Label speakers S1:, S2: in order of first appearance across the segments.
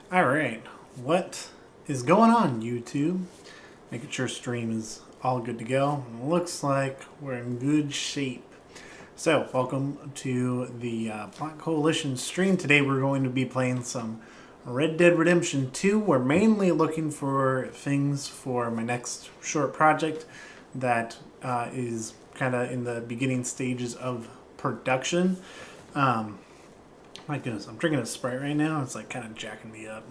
S1: Alright, what is going on, YouTube? Making sure stream is all good to go. Looks like we're in good shape. So, welcome to the Plot Coalition stream. Today we're going to be playing some Red Dead Redemption 2. We're mainly looking for things for my next short project that is kind of in the beginning stages of production. My goodness, I'm drinking a Sprite right now. It's like kind of jacking me up.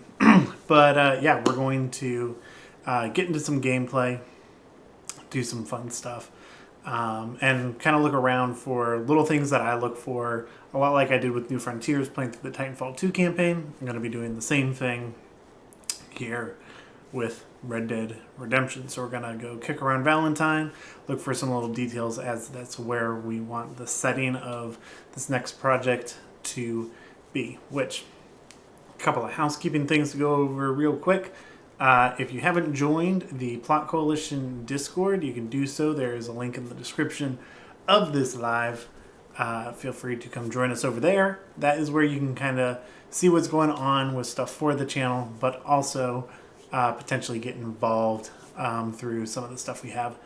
S1: But yeah, we're going to get into some gameplay, do some fun stuff, and kind of look around for little things that I look for, a lot like I did with New Frontiers playing through the Titanfall 2 campaign. I'm going to be doing the same thing here with Red Dead Redemption. So we're going to go kick around Valentine, look for some little details, as that's where we want the setting of this next project to be. Which, a couple of housekeeping things to go over real quick. If you haven't joined the Plot Coalition Discord, you can do so. There is a link in the description of this live. Feel free to come join us over there. That is where you can kind of see what's going on with stuff for the channel, but also potentially get involved through some of the stuff we have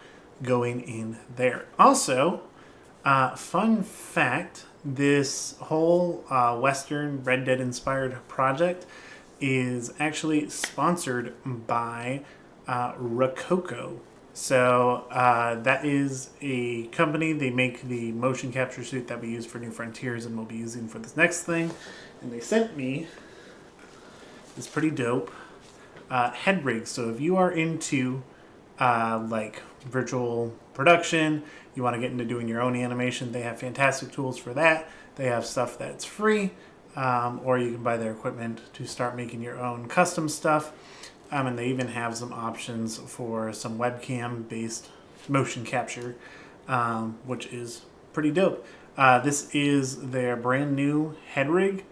S1: going in there. Also, fun fact, this whole Western Red Dead inspired project is actually sponsored by Rococo. So that is a company. They make the motion capture suit that we use for New Frontiers and we'll be using for this next thing. And they sent me this pretty dope head rig. So if you are into like virtual production, you want to get into doing your own animation, they have fantastic tools for that. They have stuff that's free, or you can buy their equipment to start making your own custom stuff. And they even have some options for some webcam-based motion capture, which is pretty dope. This is their brand new head rig,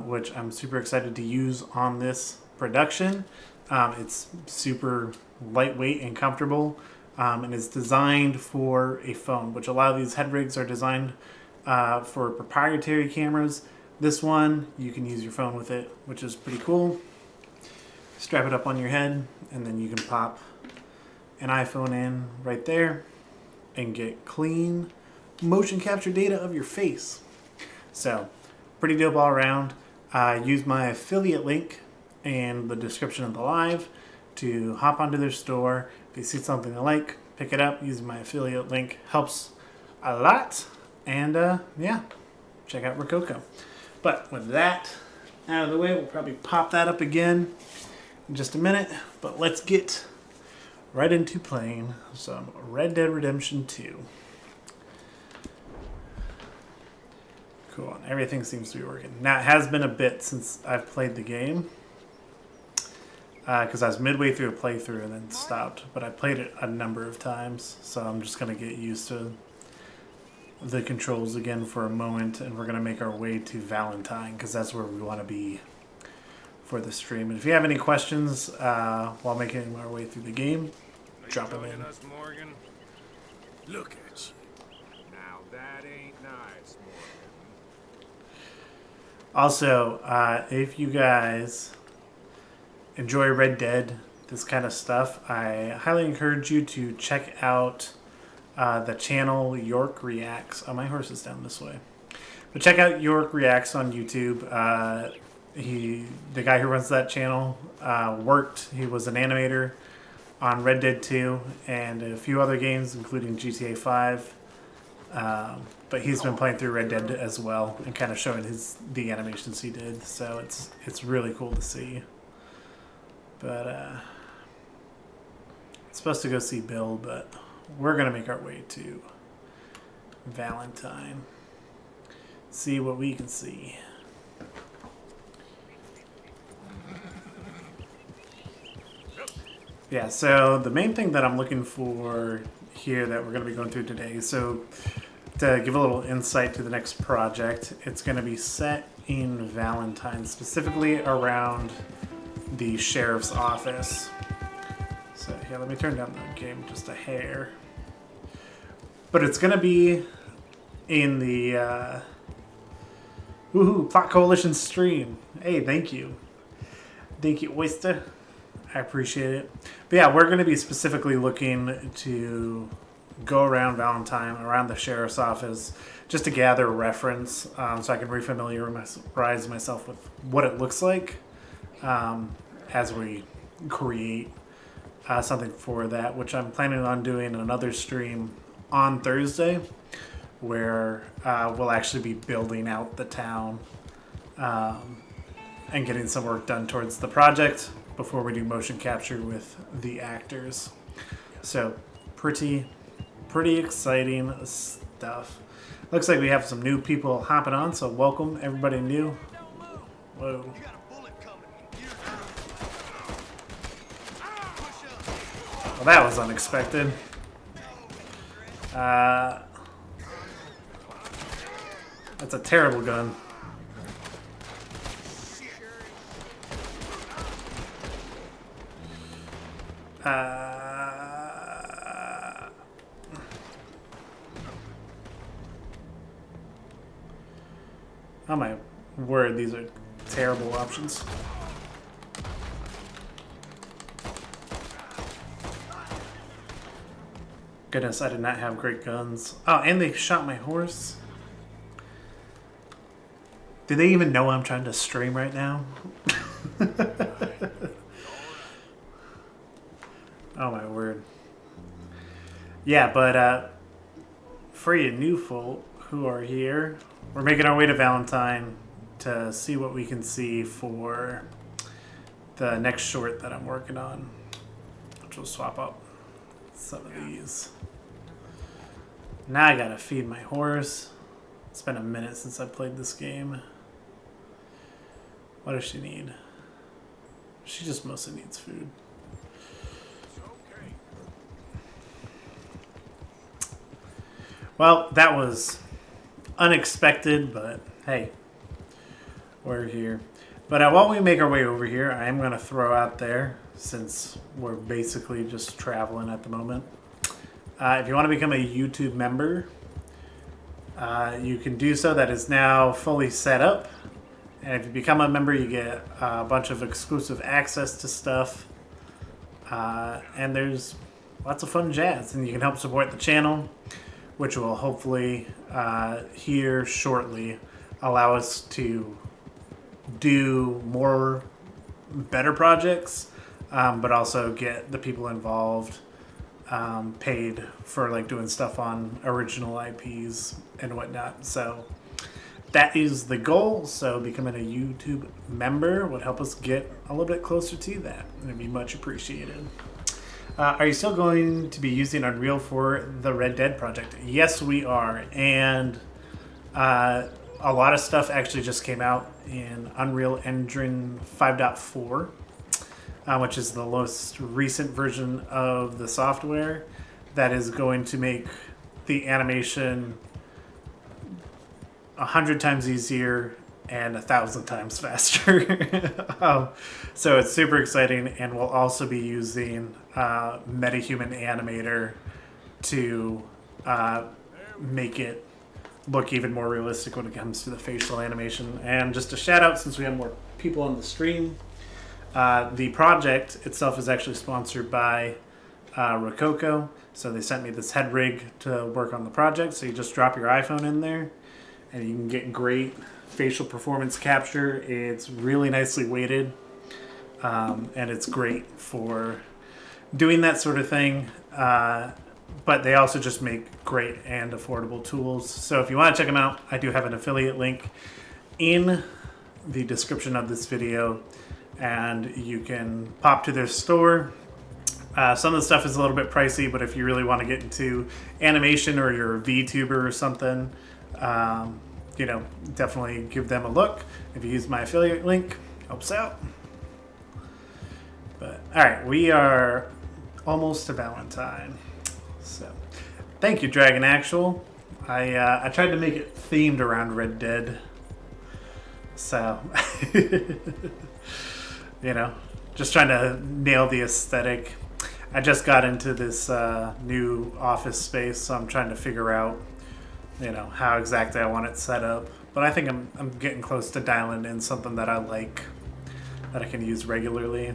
S1: which I'm super excited to use on this production. It's super lightweight and comfortable, and it's designed for a phone, which a lot of these head rigs are designed for proprietary cameras. This one, you can use your phone with it, which is pretty cool. Strap it up on your head, and then you can pop an iPhone in right there and get clean motion capture data of your face. So, pretty dope all around. Use my affiliate link in the description of the live to hop onto their store. If you see something they like, pick it up using my affiliate link. Helps a lot. And yeah, check out Rococo. But with that out of the way, we'll probably pop that up again in just a minute. But let's get right into playing some Red Dead Redemption 2. Cool, and everything seems to be working. Now, it has been a bit since I've played the game, because I was midway through a playthrough and then stopped, but I played it a number of times, so I'm just going to get used to the controls again for a moment, and we're going to make our way to Valentine, because that's where we want to be for the stream. And if you have any questions while making our way through the game, drop them in.
S2: Look at you. Now that ain't nice, Morgan.
S1: Also, if you guys enjoy Red Dead, this kind of stuff, I highly encourage you to check out the channel York Reacts. Oh, my horse is down this way. But check out York Reacts on YouTube. The guy who runs that channel, he was an animator on Red Dead 2 and a few other games, including GTA 5. But he's been playing through Red Dead as well and kind of showing the animations he did. So it's really cool to see. But it's supposed to go see Bill, but we're going to make our way to Valentine. See what we can see. Yeah, so the main thing that I'm looking for here that we're going to be going through today, so to give a little insight to the next project, it's going to be set in Valentine, specifically around the sheriff's office. So here, let me turn down the game just a hair. But it's going to be in the Woohoo! Plot Coalition stream. Hey, thank you. Thank you, Oyster. I appreciate it. But yeah, we're going to be specifically looking to go around Valentine, around the sheriff's office, just to gather reference, so I can refamiliarize myself with what it looks like as we create something for that, which I'm planning on doing another stream on Thursday, where we'll actually be building out the town and getting some work done towards the project before we do motion capture with the actors. So pretty exciting stuff. Looks like we have some new people hopping on, so welcome everybody new. Whoa. Well, that was unexpected. That's a terrible gun. Oh my word, these are terrible options. Goodness, I did not have great guns. Oh, and they shot my horse. Do they even know I'm trying to stream right now? Oh my word. Yeah, but for you new folk who are here, we're making our way to Valentine to see what we can see for the next short that I'm working on, which will swap up some of these. Now I gotta feed my horse. It's been a minute since I played this game. What does she need? She just mostly needs food. Well, that was unexpected, but hey, we're here. But while we make our way over here, I am going to throw out there, since we're basically just traveling at the moment, if you want to become a YouTube member, you can do so. That is now fully set up. And if you become a member, you get a bunch of exclusive access to stuff. And there's lots of fun jazz. And you can help support the channel, which will hopefully, here shortly, allow us to do more better projects, but also get the people involved paid for like doing stuff on original IPs and whatnot. So that is the goal. So becoming a YouTube member would help us get a little bit closer to that, and it'd be much appreciated. Are you still going to be using Unreal for the Red Dead project? Yes, we are. And a lot of stuff actually just came out in Unreal Engine 5.4, which is the most recent version of the software that is going to make the animation 100 times easier and 1,000 times faster. So it's super exciting, and we'll also be using MetaHuman Animator to make it look even more realistic when it comes to the facial animation. And just a shout out, since we have more people on the stream, the project itself is actually sponsored by Rococo. So they sent me this head rig to work on the project. So you just drop your iPhone in there and you can get great facial performance capture. It's really nicely weighted, and it's great for doing that sort of thing. But they also just make great and affordable tools. So if you want to check them out, I do have an affiliate link in the description of this video, and you can pop to their store. Some of the stuff is a little bit pricey, but if you really want to get into animation or you're a VTuber or something, definitely give them a look. If you use my affiliate link, helps out. But all right, we are almost to Valentine. So, thank you, Dragon Actual. I tried to make it themed around Red Dead. So, just trying to nail the aesthetic. I just got into this new office space, so I'm trying to figure out, how exactly I want it set up. But I think I'm getting close to dialing in something that I like, that I can use regularly.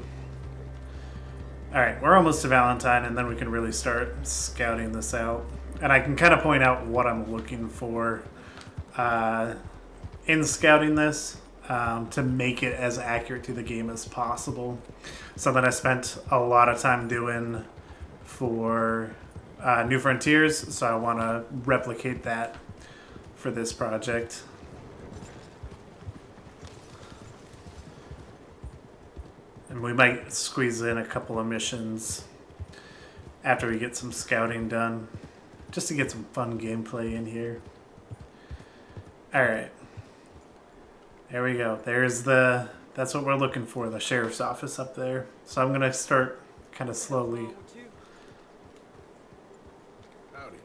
S1: All right, we're almost to Valentine, and then we can really start scouting this out. And I can kind of point out what I'm looking for in scouting this to make it as accurate to the game as possible. Something I spent a lot of time doing for New Frontiers, so I want to replicate that for this project. And we might squeeze in a couple of missions after we get some scouting done, just to get some fun gameplay in here. Alright. There we go. That's what we're looking for, the sheriff's office up there. So I'm going to start kind of slowly.
S2: Howdy.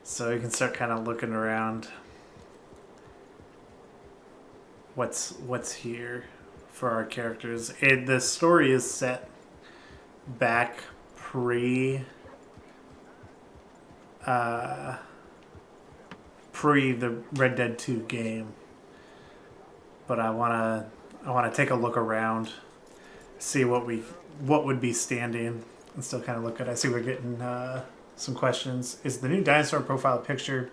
S1: So you can start kind of looking around. What's here for our characters. The story is set back pre the Red Dead 2 game, but I wanna take a look around, see what would be standing, and still kind of look at. I see we're getting some questions. Is the new dinosaur profile picture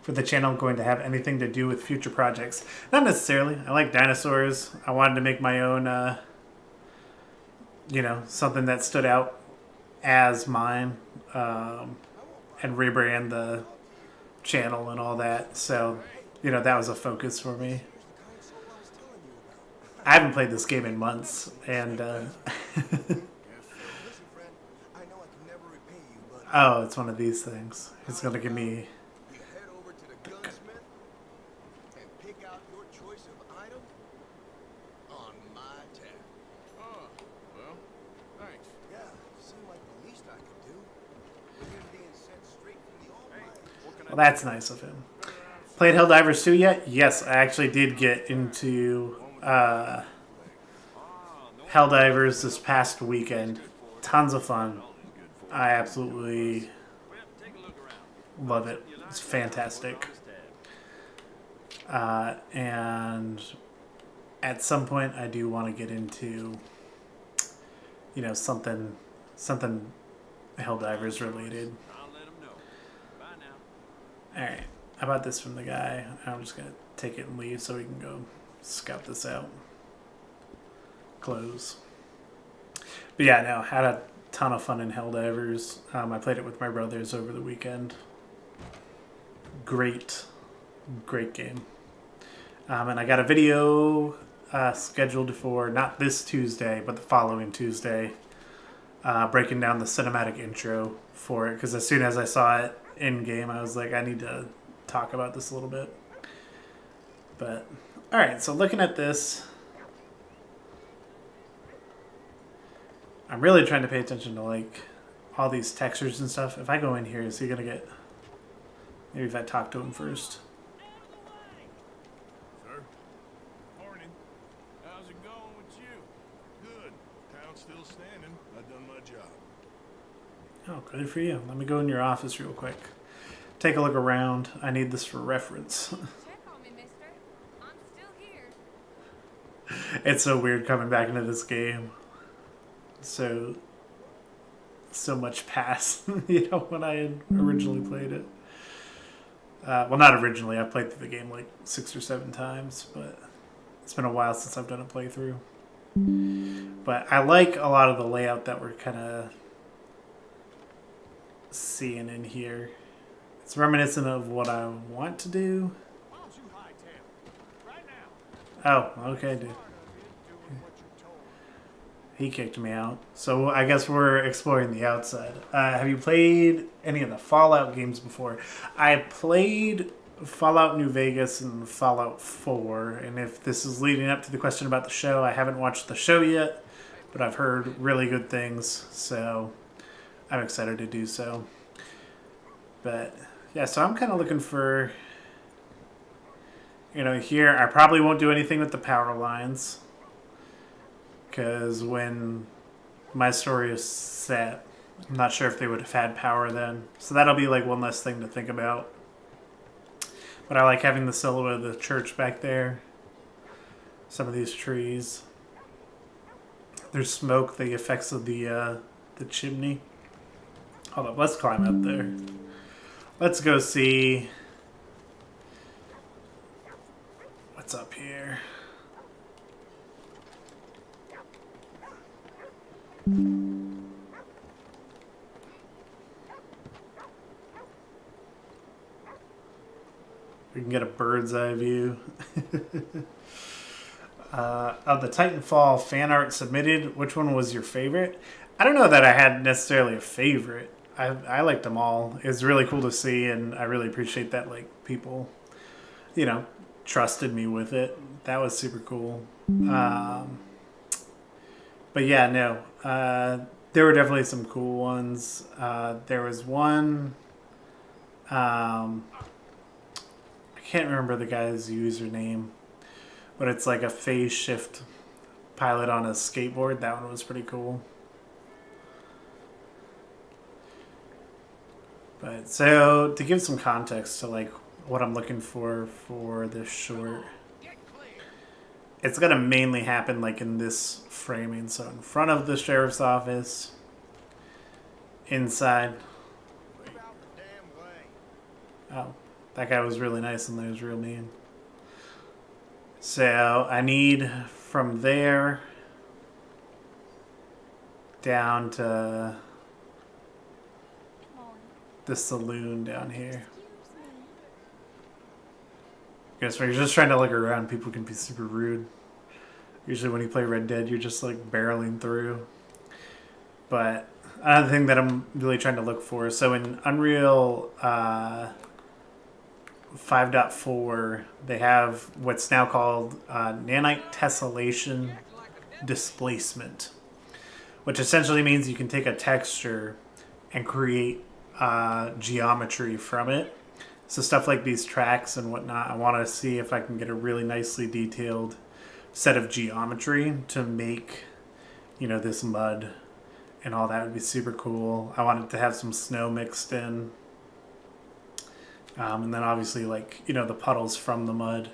S1: for the channel going to have anything to do with future projects? Not necessarily. I like dinosaurs. I wanted to make my own, something that stood out as mine, and rebrand the channel and all that. So, that was a focus for me. I haven't played this game in months, and oh, it's one of these things. It's gonna give me. Well, that's nice of him. Played Helldivers 2 yet? Yes, I actually did get into Helldivers this past weekend. Tons of fun. I absolutely love it. It's fantastic. And at some point, I do want to get into, something Helldivers related. Alright, how about this from the guy? I'm just going to take it and leave so we can go scout this out. Close. But yeah, no, had a ton of fun in Helldivers. I played it with my brothers over the weekend. Great game. And I got a video scheduled for not this Tuesday, but the following Tuesday, breaking down the cinematic intro for it. Because as soon as I saw it in game, I was like, I need to talk about this a little bit. But all right, so looking at this, I'm really trying to pay attention to like all these textures and stuff. If I go in here, is he gonna get? Maybe if I talk to him first.
S3: Sir? Morning. How's it going with you? Good. Town's still standing. I've done my job.
S1: Oh, good for you. Let me go in your office real quick. Take a look around. I need this for reference.
S4: Check on me, mister. I'm still here.
S1: It's so weird coming back into this game. So much past, you know, when I had originally played it. Well, not originally. I played through the game like 6 or 7 times, but it's been a while since I've done a playthrough. But I like a lot of the layout that we're kind of seeing in here. It's reminiscent of what I want to do.
S3: Why don't you hightail right now?
S1: Oh, okay, dude. He kicked me out. So I guess we're exploring the outside. Have you played any of the Fallout games before? I played Fallout New Vegas and Fallout 4. And if this is leading up to the question about the show, I haven't watched the show yet, but I've heard really good things. So I'm excited to do so. But yeah, so I'm kind of looking for, you know, here I probably won't do anything with the power lines. Because when my story is set, I'm not sure if they would have had power then. So that'll be like one less thing to think about. But I like having the silhouette of the church back there. Some of these trees. There's smoke, the effects of the chimney. Hold up, let's climb up there. Let's go see what's up here. We can get a bird's eye view. Of the Titanfall fan art submitted, which one was your favorite? I don't know that I had necessarily a favorite. I liked them all. It's really cool to see, and I really appreciate that like people, you know, trusted me with it. That was super cool. But yeah, no. There were definitely some cool ones. There was one. I can't remember the guy's username, but it's like a phase shift pilot on a skateboard. That one was pretty cool. But so to give some context to like what I'm looking for this short, it's gonna mainly happen like in this framing. So in front of the sheriff's office, inside. Oh, that guy was really nice and that was real mean. So I need from there down to the saloon down here. I guess when you're just trying to look around, people can be super rude. Usually when you play Red Dead, you're just like barreling through. But another thing that I'm really trying to look for, so in Unreal 5.4, they have what's now called nanite tessellation displacement, which essentially means you can take a texture and create geometry from it. So stuff like these tracks and whatnot, I want to see if I can get a really nicely detailed set of geometry to make, you know, this mud and all that would be super cool. I want it to have some snow mixed in. And then obviously like, you know, the puddles from the mud.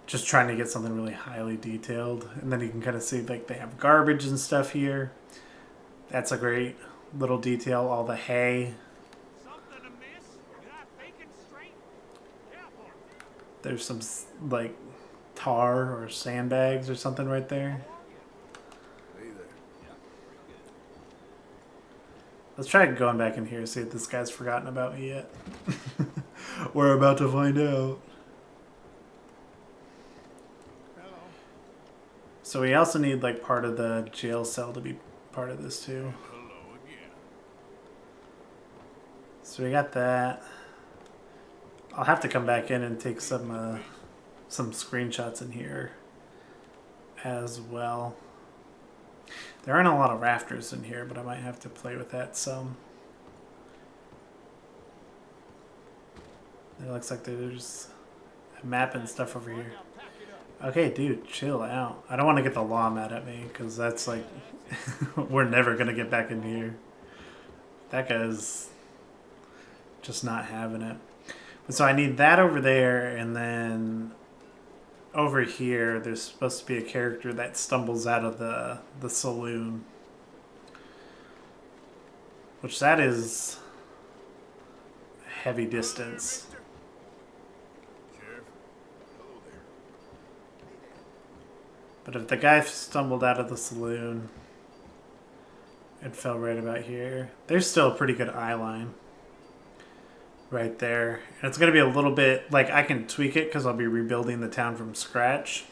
S1: Just trying to get something really highly detailed. And then you can kind of see like they have garbage and stuff here. That's a great little detail. All the hay. There's some like tar or sandbags or something right there.
S3: Hey there.
S1: Let's try going back in here, see if this guy's forgotten about me yet. We're about to find out.
S3: Hello.
S1: So we also need like part of the jail cell to be part of this too.
S3: Hello again.
S1: So we got that. I'll have to come back in and take some screenshots in here as well. There aren't a lot of rafters in here, but I might have to play with that some. It looks like there's a map and stuff over here. Okay, dude, chill out. I don't want to get the law mad at me, because that's like, we're never going to get back in here. That guy's just not having it. But so I need that over there, and then over here, there's supposed to be a character that stumbles out of the saloon. Which that is heavy distance.
S3: Sheriff. Hello there.
S1: But if the guy stumbled out of the saloon, it fell right about here. There's still a pretty good eye line right there. And it's going to be a little bit, like I can tweak it because I'll be rebuilding the town from scratch.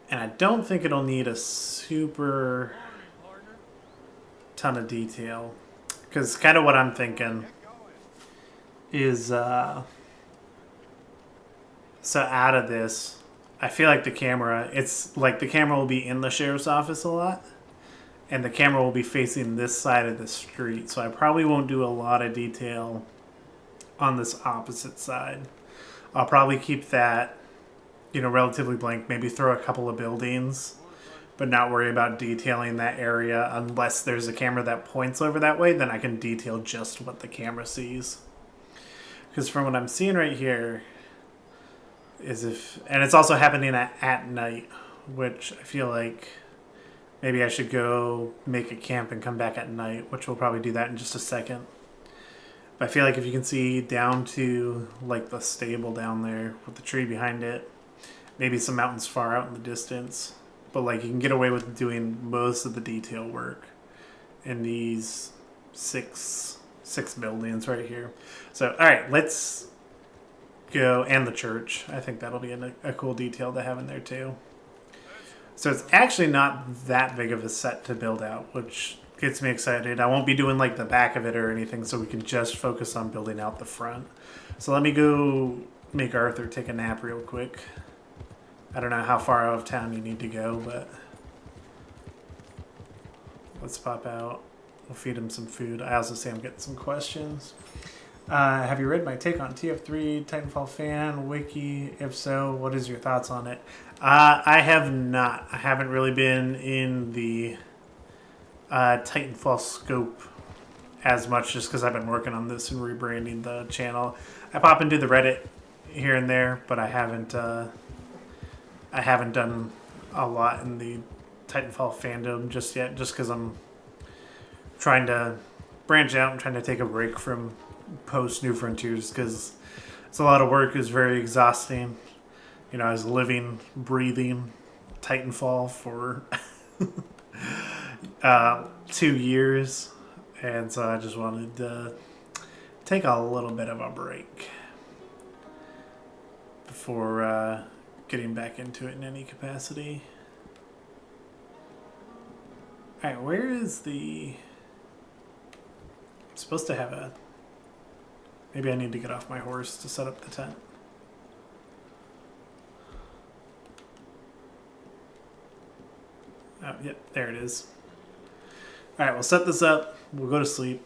S1: And I don't think it'll need a super ton of detail. Because kind of what I'm thinking is, so out of this, I feel like the camera, it's like the camera will be in the sheriff's office a lot. And the camera will be facing this side of the street. So I probably won't do a lot of detail on this opposite side. I'll probably keep that, you know, relatively blank. Maybe throw a couple of buildings, but not worry about detailing that area unless there's a camera that points over that way. Then I can detail just what the camera sees. Because from what I'm seeing right here is and it's also happening at night, which I feel like maybe I should go make a camp and come back at night, which we'll probably do that in just a second. But I feel like if you can see down to like the stable down there with the tree behind it, maybe some mountains far out in the distance, but like you can get away with doing most of the detail work in these six buildings right here. So, all right, let's go, and the church. I think that'll be a cool detail to have in there too. So it's actually not that big of a set to build out, which gets me excited. I won't be doing like the back of it or anything, so we can just focus on building out the front. So let me go make Arthur take a nap real quick. I don't know how far out of town you need to go, but let's pop out. We'll feed him some food. I also see I'm getting some questions. Have you read my take on TF3 Titanfall fan wiki? If so, what is your thoughts on it? I have not. I haven't really been in the Titanfall scope as much just because I've been working on this and rebranding the channel. I pop into the Reddit here and there, but I haven't done a lot in the Titanfall fandom just yet, just because I'm trying to branch out and trying to take a break from post New Frontiers because it's a lot of work. It's very exhausting. You know, I was living, breathing Titanfall for 2 years, and so I just wanted to take a little bit of a break before getting back into it in any capacity. Alright, where is the... I'm supposed to have a... Maybe I need to get off my horse to set up the tent. Oh, yep, there it is. Alright, we'll set this up, we'll go to sleep,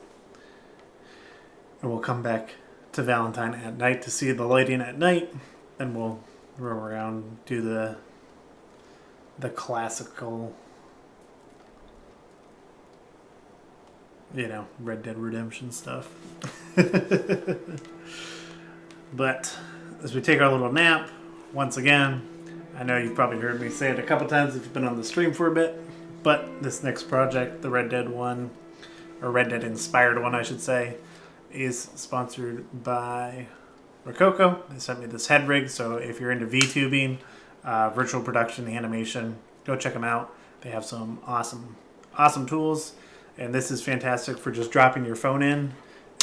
S1: and we'll come back to Valentine at night to see the lighting at night, and we'll roam around, do the classical, you know, Red Dead Redemption stuff. But as we take our little nap, once again, I know you've probably heard me say it a couple times if you've been on the stream for a bit, but this next project, the Red Dead one, or Red Dead inspired one I should say, is sponsored by Rococo. They sent me this head rig, so if you're into VTubing, virtual production, animation, go check them out. They have some awesome tools, and this is fantastic for just dropping your phone in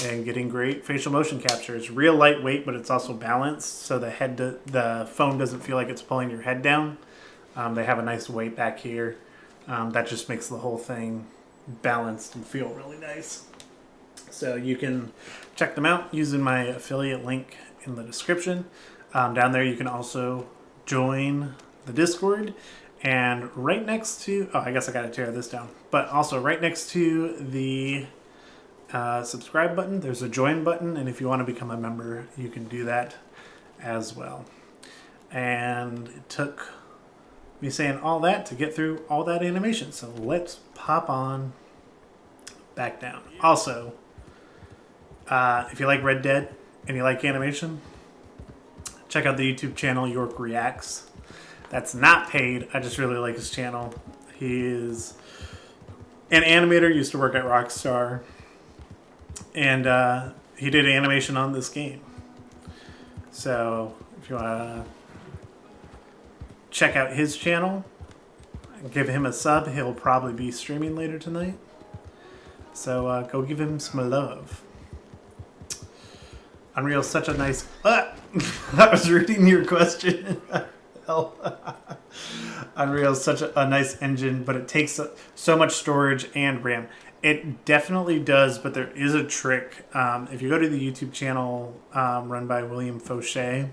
S1: and getting great facial motion capture. It's real lightweight, but it's also balanced, so the phone doesn't feel like it's pulling your head down. They have a nice weight back here. That just makes the whole thing balanced and feel really nice. So you can check them out using my affiliate link in the description. Down there you can also join the Discord, and right next to, oh, I guess I gotta tear this down, but also right next to the subscribe button, there's a join button, and if you want to become a member, you can do that as well. And it took me saying all that to get through all that animation, so let's pop on back down. Also, if you like Red Dead and you like animation, check out the YouTube channel York Reacts. That's not paid. I just really like his channel. He is an animator, used to work at Rockstar, and he did animation on this game. So if you want to check out his channel, give him a sub. He'll probably be streaming later tonight. So go give him some love. Unreal's such a nice... I was reading your question. Unreal's such a nice engine, but it takes so much storage and RAM. It definitely does, but there is a trick. If you go to the YouTube channel run by William Fauché,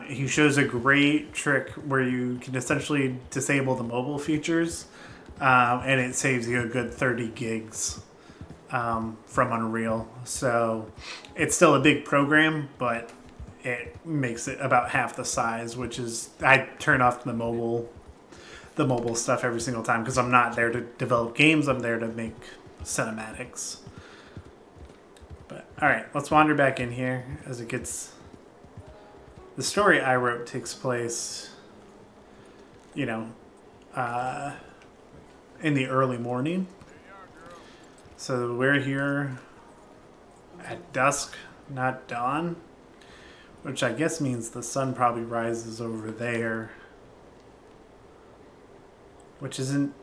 S1: he shows a great trick where you can essentially disable the mobile features, and it saves you a good 30 gigs from Unreal. So it's still a big program, but it makes it about half the size, which is, I turn off the mobile stuff every single time because I'm not there to develop games. I'm there to make cinematics. But all right, let's wander back in here as it gets. The story I wrote takes place, in the early morning. So we're here at dusk, not dawn, which I guess means the sun probably rises over there, which isn't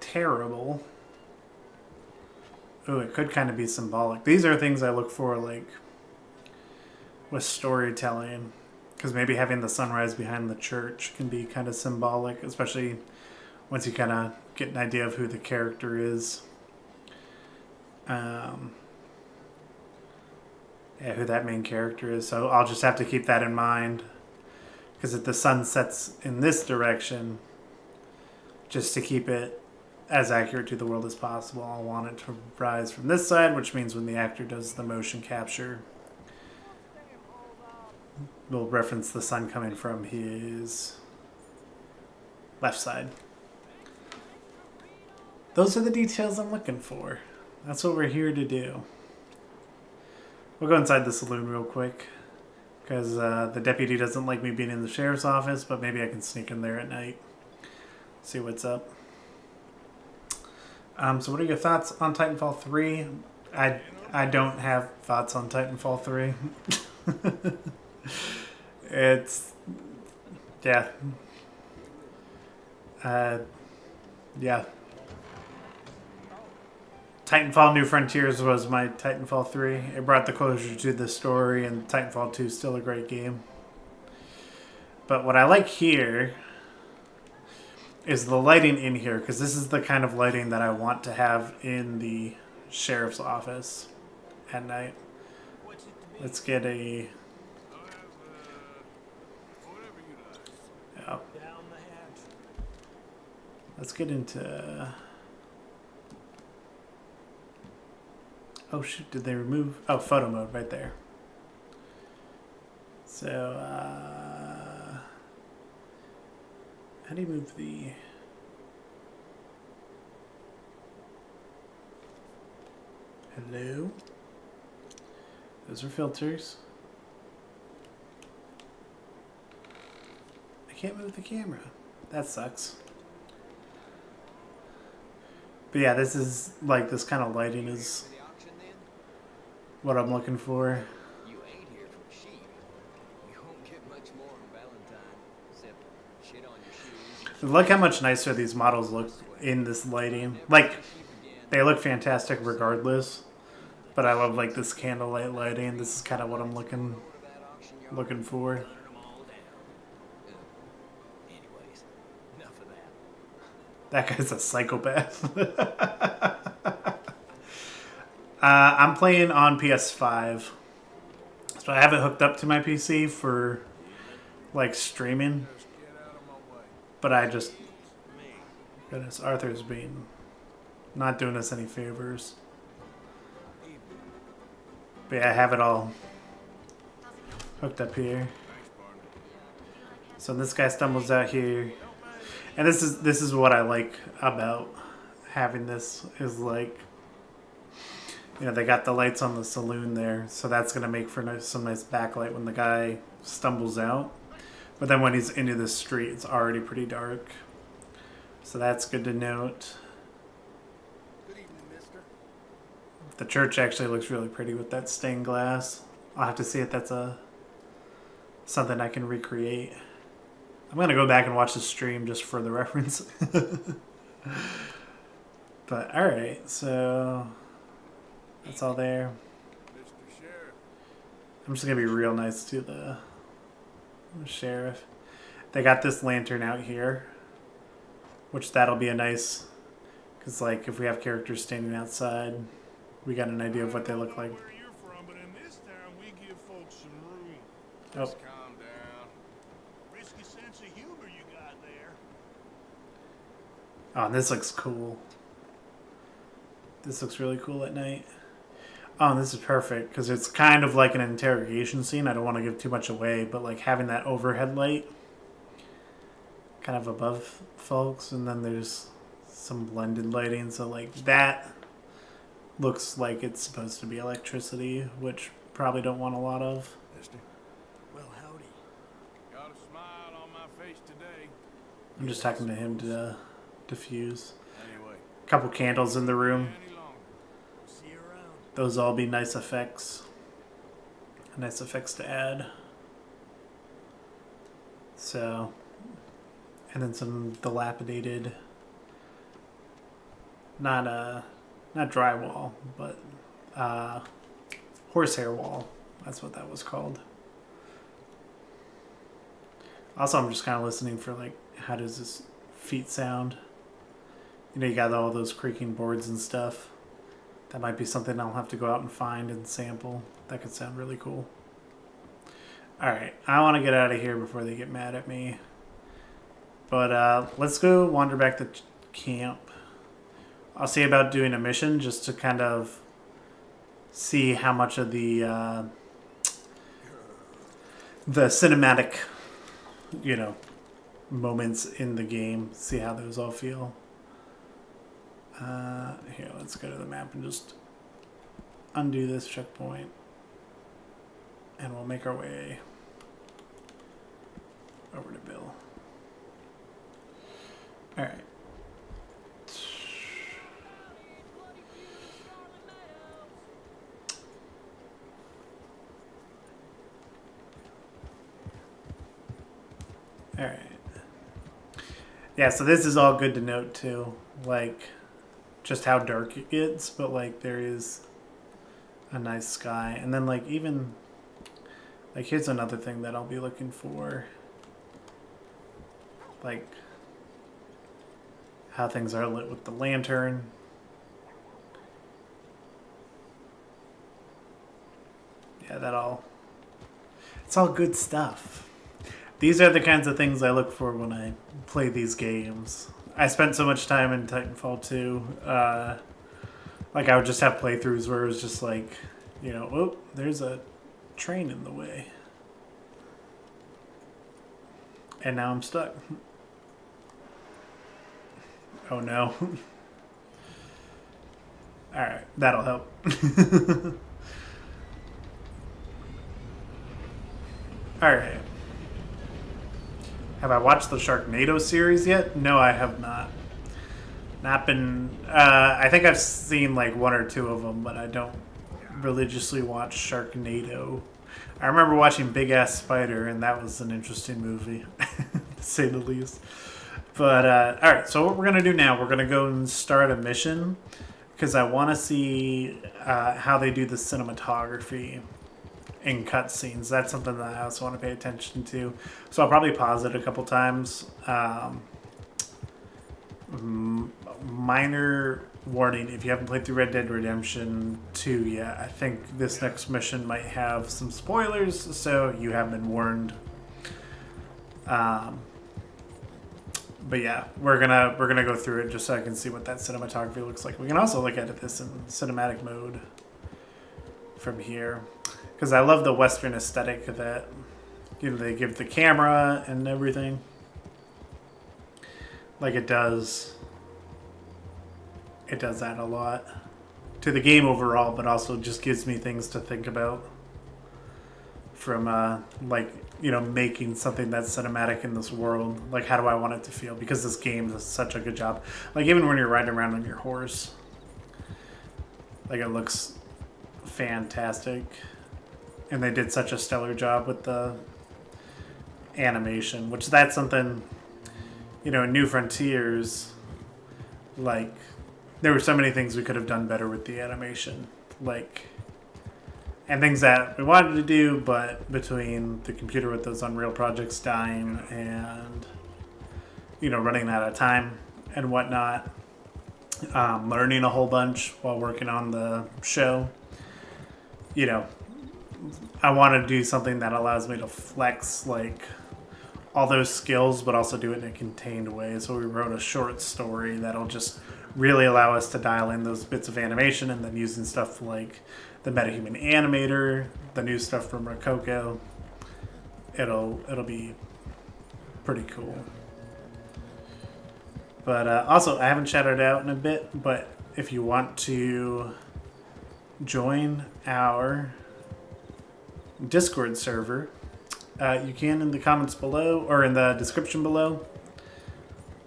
S1: terrible. Oh, it could kind of be symbolic. These are things I look for, like, with storytelling, because maybe having the sunrise behind the church can be kind of symbolic, especially once you kind of get an idea of who the character is. Who that main character is. So I'll just have to keep that in mind, because if the sun sets in this direction, just to keep it as accurate to the world as possible, I'll want it to rise from this side, which means when the actor does the motion capture, we'll reference the sun coming from his left side. Those are the details I'm looking for. That's what we're here to do. We'll go inside the saloon real quick, because the deputy doesn't like me being in the sheriff's office, but maybe I can sneak in there at night, see what's up. So what are your thoughts on Titanfall 3? I don't have thoughts on Titanfall 3. It's... yeah. Yeah. Titanfall New Frontiers was my Titanfall 3. It brought the closure to the story, and Titanfall 2 is still a great game. But what I like here is the lighting in here, because this is the kind of lighting that I want to have in the sheriff's office at night. Let's get a... yeah. Let's get into... oh shoot, did they remove... oh, photo mode right there. So, how do you move the... hello? Those are filters. I can't move the camera. That sucks. But yeah, this is, like, this kind of lighting is what I'm looking for. Look how much nicer these models look in this lighting. Like, they look fantastic regardless. But I love like this candlelight lighting. This is kind of what I'm looking for. That guy's a psychopath. I'm playing on PS5. So I haven't hooked up to my PC for like streaming. But I just... Goodness, Arthur's being... not doing us any favors. But yeah, I have it all hooked up here. So this guy stumbles out here. And this is what I like about having this, is like, you know, they got the lights on the saloon there, so that's going to make for some nice backlight when the guy stumbles out. But then when he's into the street, it's already pretty dark. So that's good to note.
S3: Good evening, mister.
S1: The church actually looks really pretty with that stained glass. I'll have to see if that's something I can recreate. I'm going to go back and watch the stream just for the reference. But, alright, so that's all there.
S3: Mr. Sheriff.
S1: I'm just going to be real nice to the sheriff. They got this lantern out here, which that'll be a nice, because like if we have characters standing outside, we got an idea of what they look like.
S3: Where you're from, but in this town we give folks some room.
S1: Oh.
S3: Just calm down. Risky sense of humor you got there.
S1: Oh, and this looks cool. This looks really cool at night. Oh, and this is perfect because it's kind of like an interrogation scene. I don't want to give too much away, but like having that overhead light kind of above folks, and then there's some blended lighting, so like that looks like it's supposed to be electricity, which probably don't want a lot of.
S3: Mister. Well, howdy. Got a smile on my face today.
S1: I'm just talking to him to diffuse.
S3: Anyway.
S1: A couple candles in the room.
S3: Any longer. See you around.
S1: Those all be nice effects. Nice effects to add. So, and then some dilapidated, not drywall, but horsehair wall. That's what that was called. Also, I'm just kind of listening for like, how does this feet sound? You know, you got all those creaking boards and stuff. That might be something I'll have to go out and find and sample. That could sound really cool. Alright, I want to get out of here before they get mad at me. But let's go wander back to camp. I'll see about doing a mission just to kind of see how much of the cinematic, you know, moments in the game, see how those all feel. Here, let's go to the map and just undo this checkpoint. And we'll make our way over to Bill. Alright. Alright. Yeah, so this is all good to note too. Like, just how dark it gets, but like there is a nice sky. And then like even, like here's another thing that I'll be looking for. Like how things are lit with the lantern. Yeah, it's all good stuff. These are the kinds of things I look for when I play these games. I spent so much time in Titanfall 2. Like I would just have playthroughs where it was just like, you know, oh, there's a train in the way. And now I'm stuck. Oh no. Alright, that'll help. Alright. Have I watched the Sharknado series yet? No, I have not. Not been... I think I've seen like one or two of them, but I don't religiously watch Sharknado. I remember watching Big Ass Spider, and that was an interesting movie. say the least. But all right, so what we're gonna do now? We're gonna go and start a mission because I want to see how they do the cinematography in cutscenes. That's something that I also want to pay attention to. So I'll probably pause it a couple times. Minor warning: if you haven't played through Red Dead Redemption 2 yet, I think this next mission might have some spoilers, so you have been warned. But yeah, we're gonna go through it just so I can see what that cinematography looks like. We can also look at this in cinematic mode from here, because I love the Western aesthetic that they give the camera and everything. Like it does add a lot to the game overall, but also just gives me things to think about from making something that's cinematic in this world. Like, how do I want it to feel? Because this game does such a good job. Like, even when you're riding around on your horse, like, it looks fantastic. And they did such a stellar job with the animation, which that's something, in New Frontiers, like, there were so many things we could have done better with the animation. Like, and things that we wanted to do, but between the computer with those Unreal projects dying and, running out of time and whatnot, learning a whole bunch while working on the show, I want to do something that allows me to flex, like, all those skills, but also do it in a contained way. So we wrote a short story that'll just really allow us to dial in those bits of animation, and then using stuff like the MetaHuman animator, the new stuff from Rococo, it'll be pretty cool. But also, I haven't shouted out in a bit, but if you want to join our Discord server, you can in the comments below, or in the description below.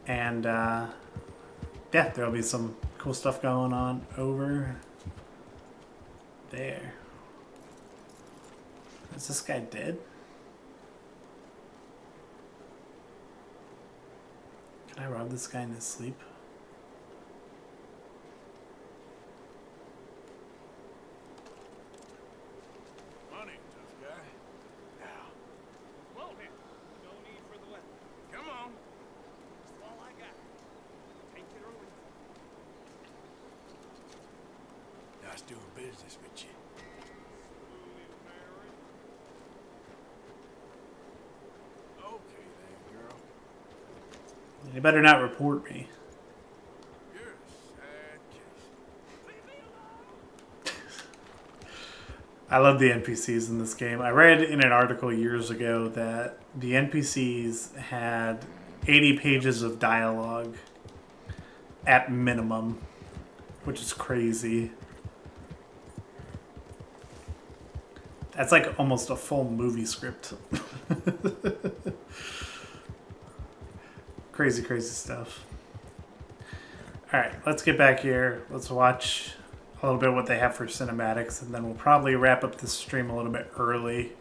S1: And yeah, there'll be some cool stuff going on over there. Is this guy dead? Can I rob this guy in his sleep?
S3: Money, tough guy. Now.
S5: Whoa, man. No need for the weapon.
S3: Come on.
S5: That's all I got. Take it or leave it.
S3: Nice doing business with you.
S5: Smoothly married.
S3: Okay then, girl.
S1: You better not report me.
S3: You're a sad case.
S5: Leave me alone.
S1: I love the NPCs in this game. I read in an article years ago that the NPCs had 80 pages of dialogue at minimum, which is crazy. That's like almost a full movie script. Crazy, crazy stuff. All right, let's get back here. Let's watch a little bit what they have for cinematics, and then we'll probably wrap up this stream a little bit early.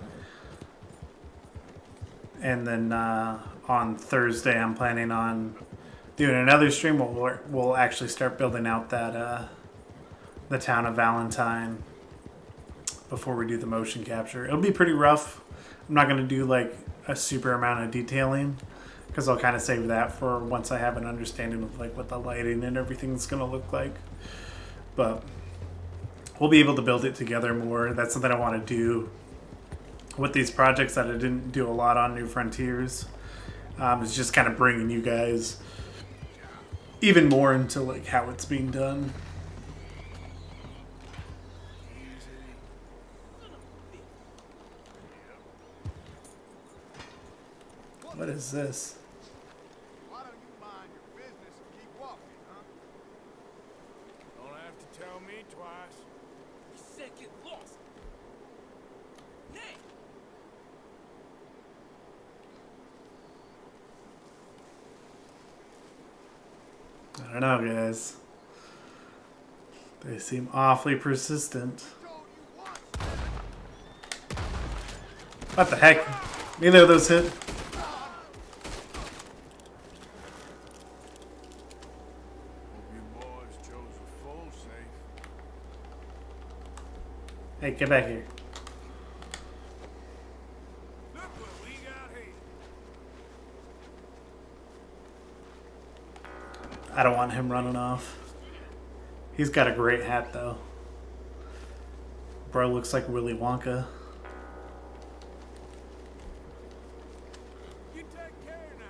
S1: And then on Thursday, I'm planning on doing another stream where we'll actually start building out that the town of Valentine before we do the motion capture. It'll be pretty rough. I'm not going to do like a super amount of detailing, because I'll kind of save that for once I have an understanding of like what the lighting and everything's going to look like. But we'll be able to build it together more. That's something I want to do with these projects that I didn't do a lot on New Frontiers. It's just kind of bringing you guys even more into like how it's being done. What is this?
S3: Why don't you mind your business and keep walking, huh? Don't have to tell me twice.
S5: You said get lost. Hey!
S1: I don't know, guys. They seem awfully persistent. What the heck? Neither of those hit. Hey, get back here.
S3: Look what we got here.
S1: I don't want him running off. He's got a great hat, though. Bro looks like Willy Wonka.
S3: You take care now.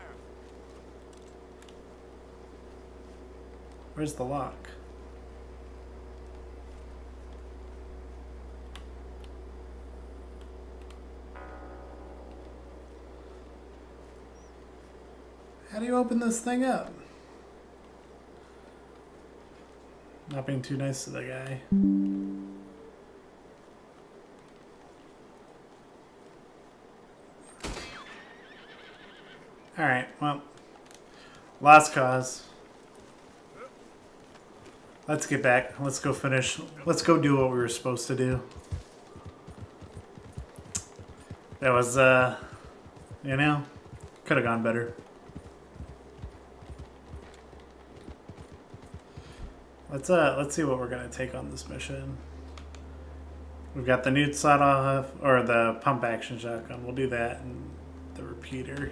S1: Where's the lock? How do you open this thing up? Not being too nice to the guy. Alright, well. Last cause. Let's get back. Let's go finish. Let's go do what we were supposed to do. That was, you know, could have gone better. Let's see what we're gonna take on this mission. We've got the new sawed-off or the pump action shotgun. We'll do that and the repeater.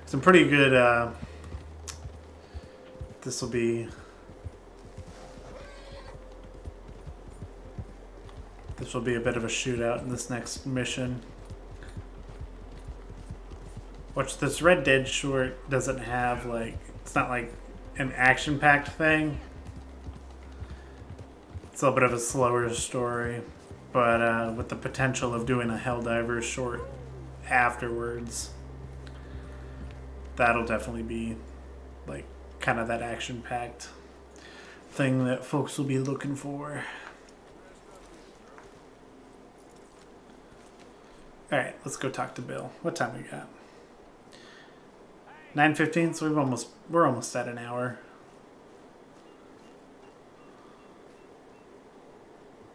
S1: Some pretty good. This will be. This will be a bit of a shootout in this next mission. Which this Red Dead short doesn't have, like, it's not like an action-packed thing. It's a little bit of a slower story, but with the potential of doing a Helldivers short afterwards, that'll definitely be, like, kind of that action-packed thing that folks will be looking for. Alright, let's go talk to Bill. What time we got? 9:15, so we're almost at an hour.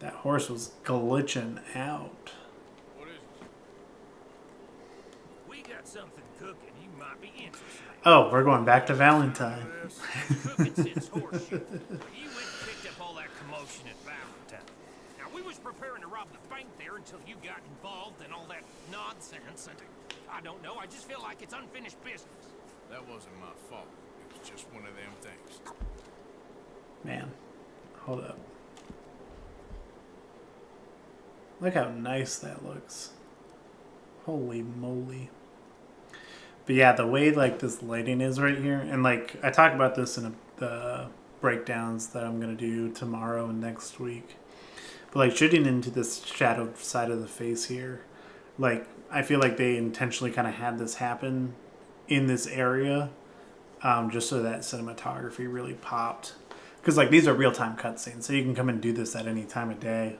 S1: That horse was glitching out.
S3: What is it?
S5: We got something cooking you might be interested in.
S1: Oh, we're going back to Valentine.
S5: Cooking since horseshoe. You went and picked up all that commotion at Valentine. Now, we was preparing to rob the bank there until you got involved in all that nonsense, and I don't know, I just feel like it's unfinished business.
S3: That wasn't my fault. It was just one of them things.
S1: Man, hold up. Look how nice that looks. Holy moly. But yeah, the way like this lighting is right here, and like I talk about this in the breakdowns that I'm gonna do tomorrow and next week. But like shooting into this shadow side of the face here, like I feel like they intentionally kind of had this happen in this area, just so that cinematography really popped. Because like these are real-time cutscenes, so you can come and do this at any time of day.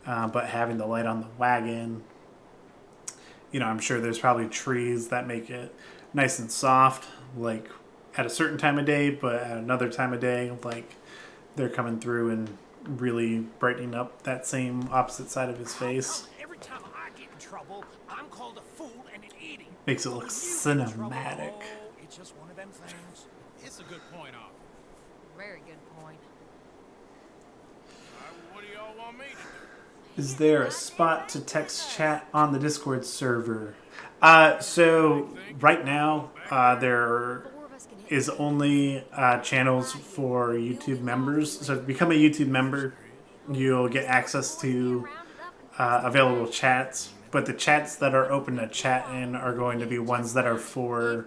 S1: But having the light on the wagon, you know, I'm sure there's probably trees that make it nice and soft, like at a certain time of day, but at another time of day, like they're coming through and really brightening up that same opposite side of his face.
S5: Every time I get in trouble, I'm called a fool and an idiot.
S1: Makes it look
S5: When you get in trouble,
S1: cinematic.
S5: oh, it's just one of them things.
S3: It's a good point, Officer.
S4: Very good point.
S3: What do y'all want me to do?
S1: Is there a spot to text chat on the Discord server? So right now, there
S4: Four of us can hit
S1: is only channels for YouTube members. So to become a YouTube member, you'll get access to available chats. But the chats that are open to chat in are going to be ones that are for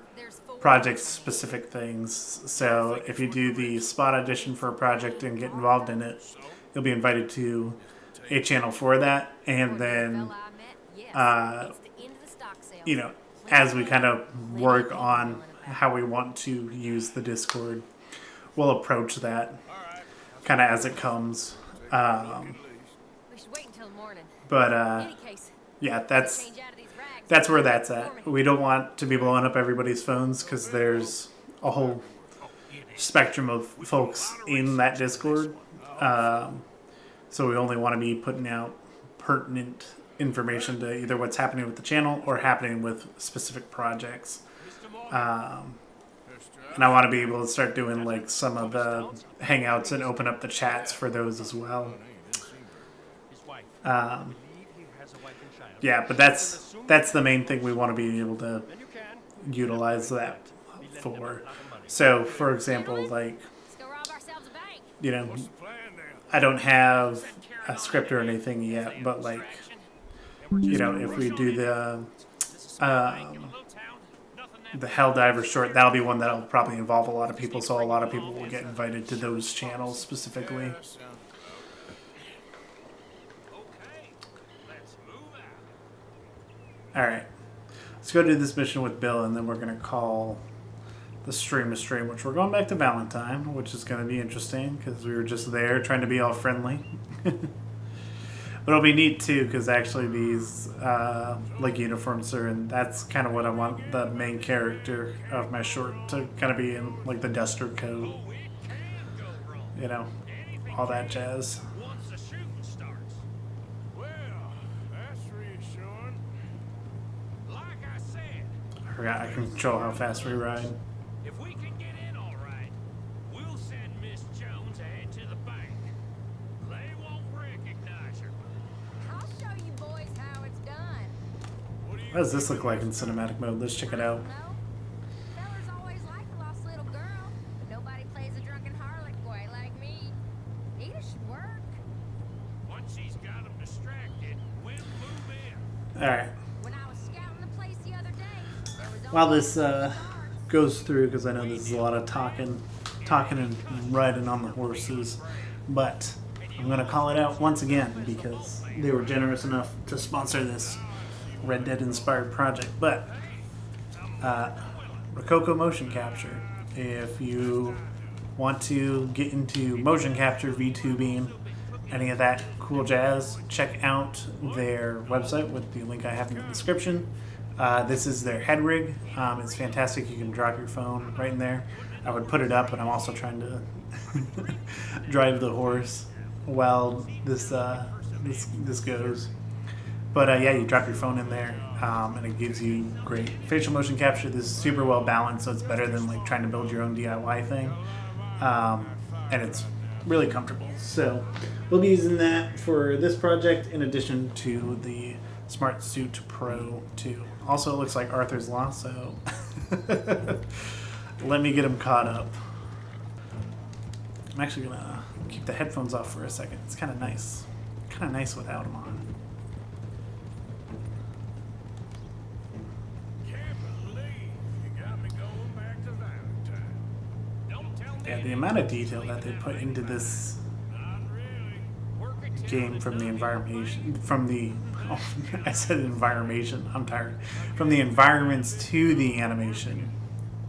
S1: project-specific things. So if you do the spot audition for a project and get involved in it, you'll be invited to a channel for that. And then, you know, as we kind of work on how we want to use the Discord, we'll approach that kind of as it comes.
S4: We should wait until morning.
S1: But
S4: In any case,
S1: yeah,
S4: change out of these rags.
S1: that's where that's at. We don't want to be blowing up everybody's phones because there's a whole spectrum of folks in that Discord. So we only want to be putting out pertinent information to either what's happening with the channel or happening with specific projects. And I want to be able to start doing like some of the hangouts and open up the chats for those as well.
S5: His wife,
S1: Yeah, but that's the main thing we want to be able to utilize that for. So, for example, like,
S4: Let's go rob ourselves a bank.
S1: you know,
S3: What's the plan then?
S1: I don't have a script or anything yet, but like, you know, if we do the Helldiver short, that'll be one that'll probably involve a lot of people, so a lot of people will get invited to those channels specifically.
S3: That sounds
S5: Okay, let's move out.
S1: All right, let's go do this mission with Bill, and then we're gonna call the stream a stream, which we're going back to Valentine, which is gonna be interesting because we were just there trying to be all friendly. But it'll be neat too, because actually these like uniforms are, and that's kind of what I want the main character of my short to kind of be in, like the duster coat, you know, all that jazz.
S5: Once the shooting starts,
S3: well, that's reassuring.
S5: like I said,
S1: I forgot I can control how fast we ride.
S5: if we can get in all right, we'll send Miss Jones ahead to the bank. They won't recognize her.
S4: I'll show you boys how it's done.
S1: What does this look like in cinematic mode? Let's check it out.
S4: No? Fellas always like a lost little girl, but nobody plays a drunken harlot boy like me. Nita should work.
S5: Once she's got them distracted, we'll move in.
S1: All right.
S4: When I was scouting the place the other day, there was
S1: While
S4: only
S1: this goes through, because I know this is a lot of talking and riding on the horses, but I'm gonna call it out once again because they were generous enough to sponsor this Red Dead inspired project. But Rococo motion capture. If you want to get into motion capture, VTubing, any of that cool jazz, check out their website with the link I have in the description. This is their head rig. It's fantastic. You can drop your phone right in there. I would put it up, but I'm also trying to drive the horse while this goes. But yeah, you drop your phone in there, and it gives you great facial motion capture. This is super well balanced, so it's better than like trying to build your own DIY thing. And it's really comfortable. So we'll be using that for this project in addition to the Smart Suit Pro 2. Also, it looks like Arthur's Law, so let me get him caught up. I'm actually gonna keep the headphones off for a second. It's kind of nice. Kind of nice without them on.
S3: Can't believe you got me going back to Valentine.
S5: Don't tell me
S1: Yeah, the amount of detail that they put into this
S3: Not really.
S5: work it
S1: game from the I said environment. I'm tired. From the environments to the animation,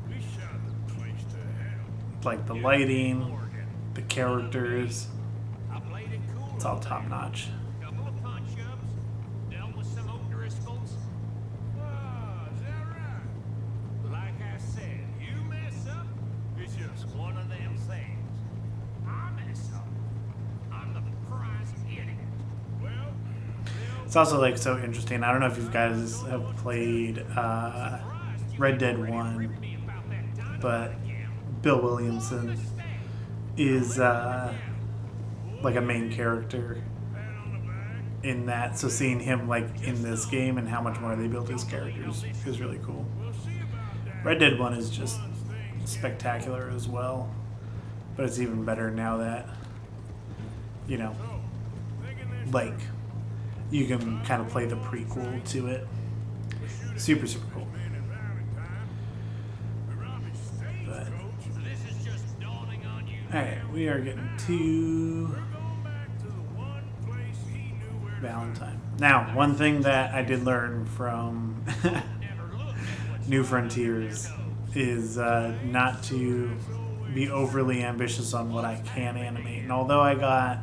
S3: We shot the place to hell.
S1: like the lighting, the characters,
S5: I played it cool.
S1: it's all top notch.
S5: Couple of punch-ups, dealt with some O'Driscolls.
S3: Ah, is that right?
S5: Like I said, you mess up, it's just one of them things. I mess up, I'm the prize idiot.
S3: Well,
S1: It's also like so interesting. I don't know if you guys have played Red Dead 1, but Bill Williamson is like a main character in that. So seeing him like in this game and how much more they built his characters is really cool. Red Dead 1 is just spectacular as well, but it's even better now that, you know, like you can kind of play the prequel to it. Super cool. But
S5: This is just dawning on you.
S1: alright, we are getting to Valentine. Now, one thing that I did learn from New Frontiers is not to be overly ambitious on what I can animate. And although I got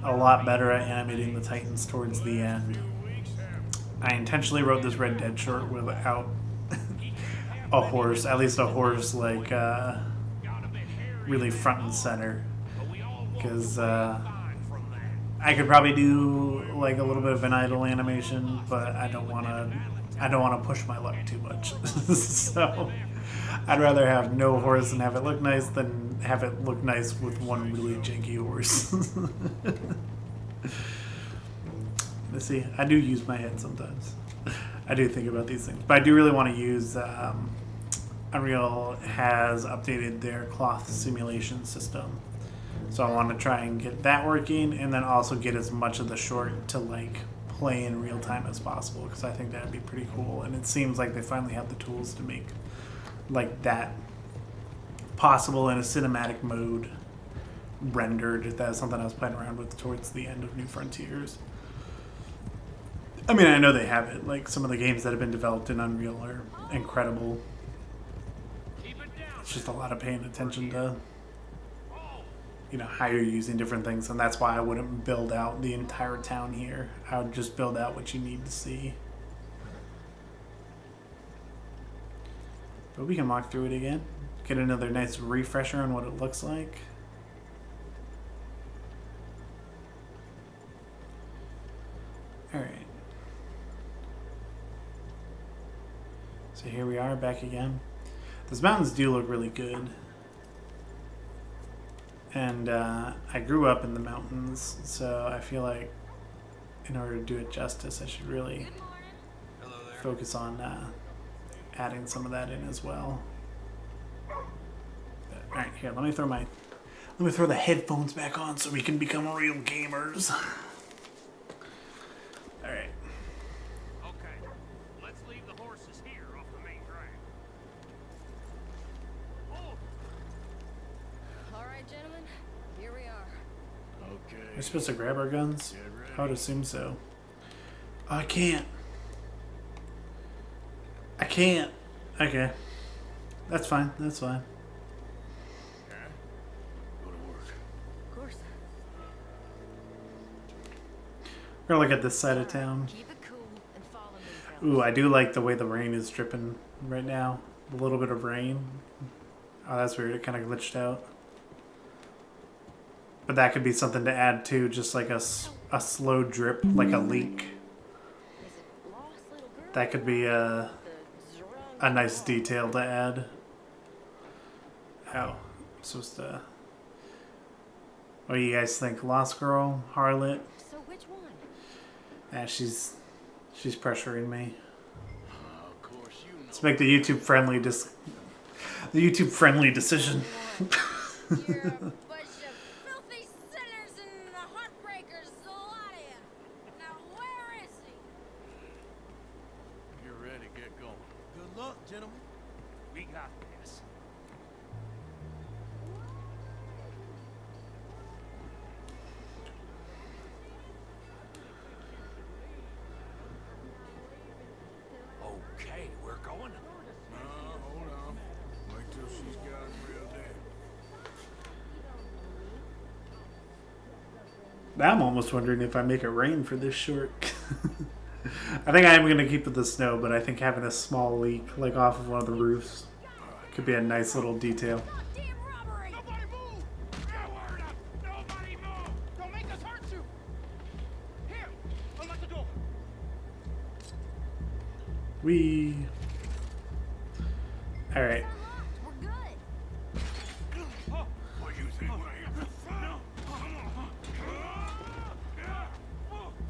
S1: a lot better at animating the Titans towards the end, I intentionally wrote this Red Dead short without a horse, at least a horse like really front and center, because I could probably do like a little bit of an idle animation, but I don't want to push my luck too much. So I'd rather have no horse and have it look nice than have it look nice with one really janky horse. See, I do use my head sometimes. I do think about these things, but I do really want to use. Unreal has updated their cloth simulation system, so I want to try and get that working, and then also get as much of the short to like play in real time as possible, because I think that'd be pretty cool. And it seems like they finally have the tools to make like that possible in a cinematic mode rendered. That's something I was playing around with towards the end of New Frontiers. I mean, I know they have it. Like, some of the games that have been developed in Unreal are incredible. It's just a lot of paying attention to, you know, how you're using different things, and that's why I wouldn't build out the entire town here. I would just build out what you need to see. But we can walk through it again, get another nice refresher on what it looks like. Alright. So here we are back again. Those mountains do look really good. And I grew up in the mountains, so I feel like in order to do it justice, I should really focus on adding some of that in as well. Alright, here, let me throw the headphones back on so we can become real gamers. Alright.
S5: Okay, let's leave the horses here off the main drag.
S4: All right, gentlemen, here we are.
S3: Okay.
S1: We're supposed to grab our guns? I would assume so. Oh, I can't. I can't. Okay. That's fine. That's fine.
S3: Go to work.
S4: Of course.
S1: We're gonna look at this side of town.
S4: Keep it cool and follow me, fellas.
S1: Ooh, I do like the way the rain is dripping right now. A little bit of rain. Oh, that's weird. It kind of glitched out. But that could be something to add too, just like a slow drip, like a leak.
S4: Is it lost little girl?
S1: That could be a
S4: The
S1: nice detail to add. How? I'm supposed to... What do you guys think? Lost Girl? Harlot?
S4: So which one?
S1: Yeah, she's pressuring me.
S3: Of course you know.
S1: Let's make the YouTube friendly decision.
S4: You're a bunch of filthy sinners and heartbreakers, a lot of you. Now where is he?
S3: You're ready, get going. Good luck, gentlemen.
S5: We got this. Okay, we're going.
S3: Hold on. Wait till she's got him real dead.
S1: Now I'm almost wondering if I make it rain for this short. I think I am going to keep with the snow, but I think having a small leak, like off of one of the roofs, could be a nice little detail.
S4: Goddamn robbery!
S3: Nobody move! Get word up! Nobody move! Don't make us hurt you! Here! Unlock the door!
S1: Wee. Alright.
S4: We're good.
S3: What you think? No! Come on!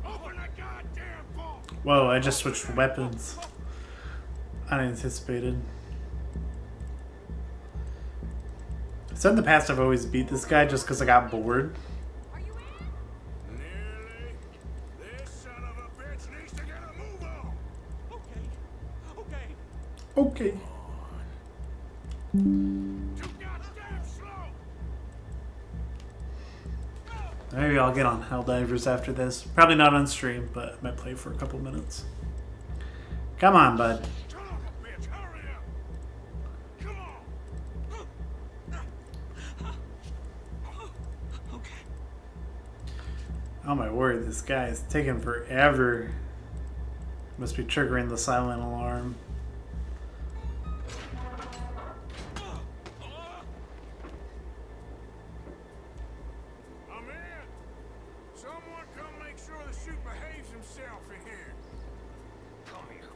S3: Open the goddamn vault!
S1: Whoa, I just switched weapons. Unanticipated. I said in the past I've always beat this guy just because I got bored.
S4: Are you in?
S3: Nearly. This son of a bitch needs to get a move on!
S5: Okay.
S1: Okay.
S3: Too goddamn slow!
S1: Maybe I'll get on Helldivers after this. Probably not on stream, but I might play for a couple minutes. Come on, bud.
S3: Son of a bitch, hurry up! Come on!
S1: Oh my word, this guy is taking forever. Must be triggering the silent alarm.
S3: I'm in! Someone come make sure the shoot behaves himself in here.
S5: Come here.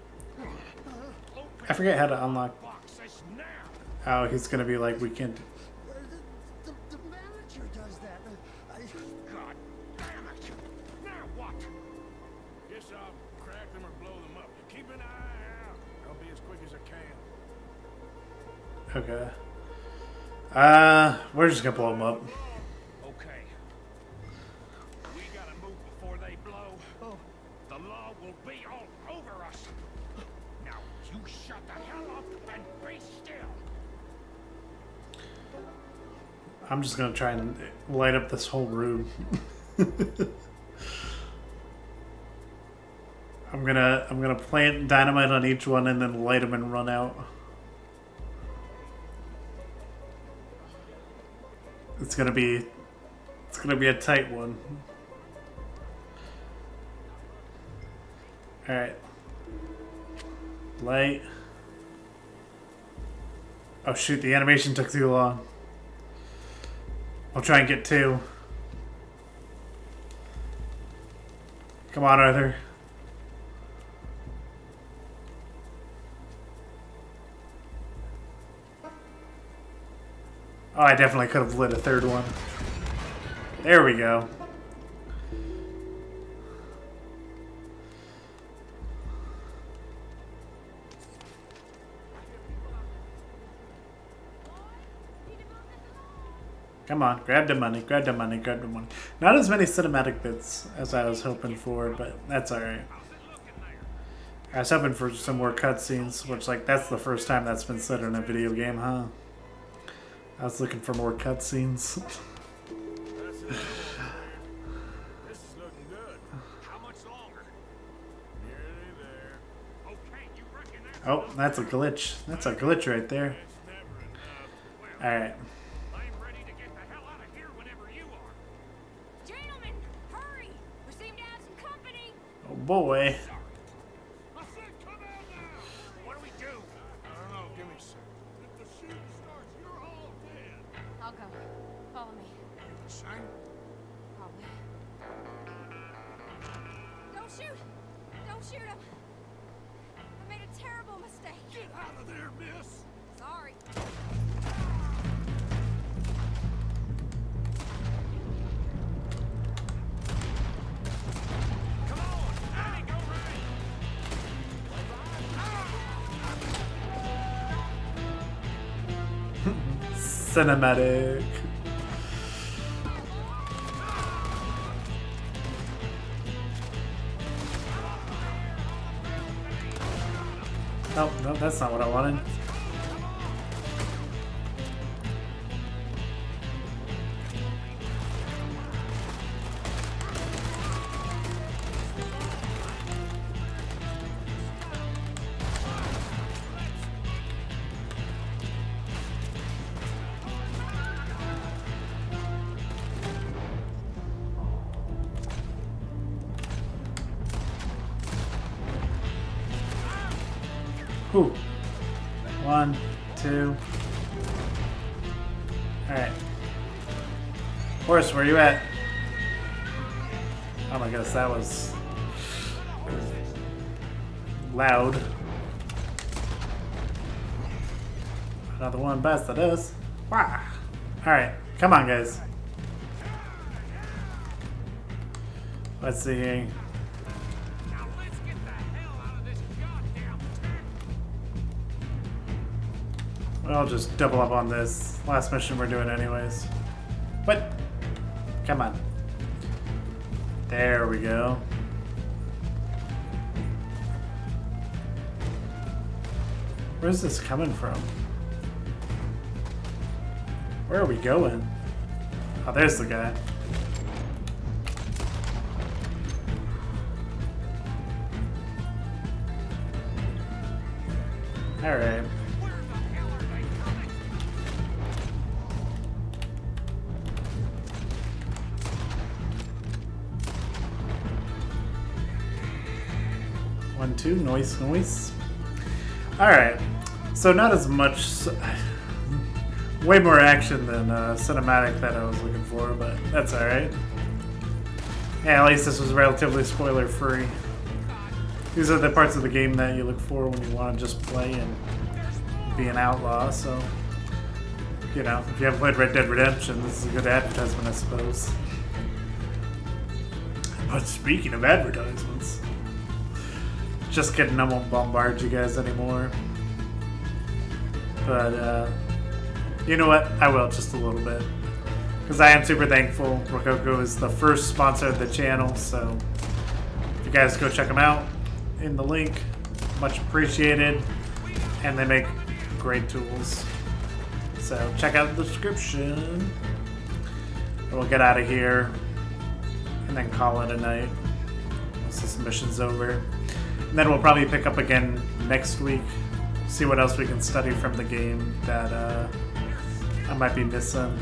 S5: Open
S1: I forget how to unlock.
S5: boxes now.
S1: Oh, he's gonna be like, we can't.
S6: The manager does that.
S5: God damn it. Now what?
S1: Okay. We're just gonna blow them up.
S5: Okay. We gotta move before they blow. The law will be all over us. Now, you shut the hell up and be still.
S1: I'm just gonna try and light up this whole room. I'm gonna plant dynamite on each one and then light them and run out. It's gonna be a tight one. All right. Light. Oh shoot! The animation took too long. I'll try and get 2. Come on, Arthur. Oh, I definitely could have lit a 3rd one. There we go. Come on, grab the money, grab the money, grab the money. Not as many cinematic bits as I was hoping for, but that's alright. I was hoping for some more cutscenes, which, like, that's the first time that's been said in a video game, huh? I was looking for more cutscenes.
S3: That's it. This is looking good.
S5: How much longer?
S3: Nearly there.
S5: Okay, you reckon that's
S1: Oh, that's a glitch. That's a glitch right there.
S3: It's never enough.
S1: Alright.
S5: I'm ready to get the hell out of here whenever you are.
S4: Gentlemen, hurry! We seem to have some company.
S1: Oh boy.
S3: I said come out now.
S5: What do we do?
S3: I don't know. Give me a second. If the shooting starts, you're all dead.
S4: I'll go. Follow me.
S3: The same?
S4: Probably. Don't shoot! Don't shoot him! I made a terrible mistake.
S3: Get out of there, miss.
S4: Sorry.
S5: Come on, let me go right.
S1: Cinematic. Oh, no, that's not what I wanted. Ooh. 1, 2. Alright. Horse, where you at? Oh my goodness, that was loud. Another one bites at us. Wow. Alright, come on, guys. Let's see here.
S5: Now let's get the hell out of this goddamn town.
S1: I'll just double up on this. Last mission we're doing anyways. What? Come on. There we go. Where's this coming from? Where are we going? Oh, there's the guy. Alright.
S5: Where the hell are they coming?
S1: 1, 2, noise, noise. Alright, so not as much, way more action than cinematic that I was looking for, but that's alright. Yeah, at least this was relatively spoiler free. These are the parts of the game that you look for when you want to just play and be an outlaw, so, you know, if you haven't played Red Dead Redemption, this is a good advertisement, I suppose. But speaking of advertisements, just kidding, I won't bombard you guys anymore. But you know what? I will just a little bit. Because I am super thankful. Rococo is the first sponsor of the channel, so if you guys go check them out in the link, much appreciated. And they make great tools. So check out the description. We'll get out of here and then call it a night once this mission's over. And then we'll probably pick up again next week. See what else we can study from the game that I might be missing.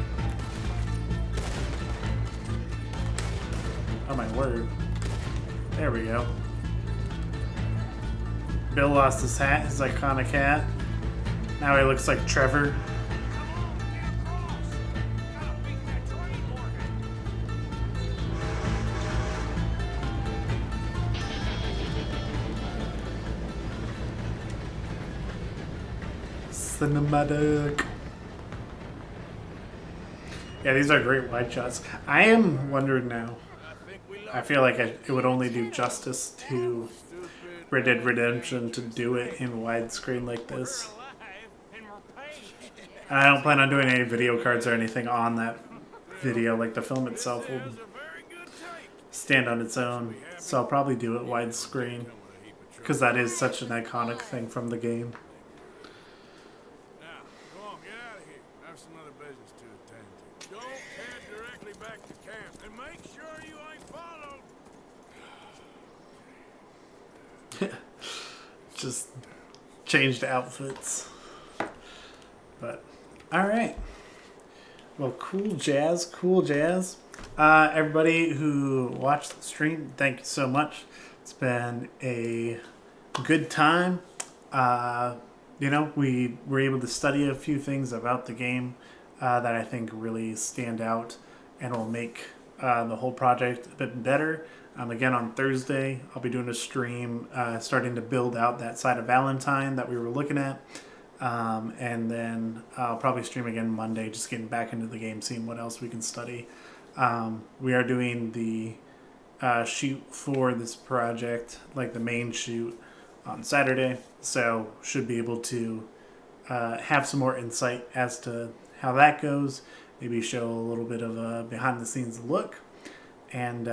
S1: Oh my word. There we go. Bill lost his hat, his iconic hat. Now he looks like Trevor. Cinematic. Yeah, these are great wide shots. I am wondering now. I feel like it would only do justice to Red Dead Redemption to do it in widescreen like this. And I don't plan on doing any video cards or anything on that video. Like the film itself will stand on its own. So I'll probably do it widescreen because that is such an iconic thing from the game.
S3: Now, go on, get out of here. I have some other business to attend to. Don't head directly back to camp, and make sure you ain't followed.
S1: Just changed outfits. But, alright. Well, cool jazz, cool jazz. Everybody who watched the stream, thank you so much. It's been a good time. You know, we were able to study a few things about the game that I think really stand out and will make the whole project a bit better. Again, on Thursday, I'll be doing a stream starting to build out that side of Valentine that we were looking at. And then I'll probably stream again Monday, just getting back into the game, seeing what else we can study. We are doing the shoot for this project, like the main shoot, on Saturday. So should be able to have some more insight as to how that goes. Maybe show a little bit of a behind the scenes look. And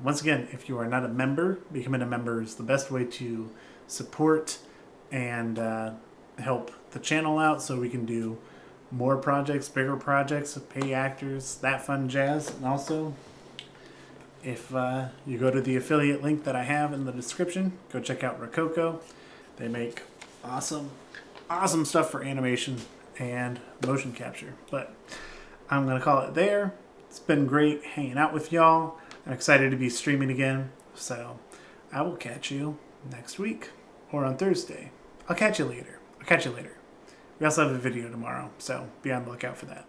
S1: once again, if you are not a member, becoming a member is the best way to support and help the channel out so we can do more projects, bigger projects, pay actors, that fun jazz. And also, if you go to the affiliate link that I have in the description, go check out Rococo. They make awesome stuff for animation and motion capture. But I'm going to call it there. It's been great hanging out with y'all. I'm excited to be streaming again. So I will catch you next week or on Thursday. I'll catch you later. We also have a video tomorrow, so be on the lookout for that.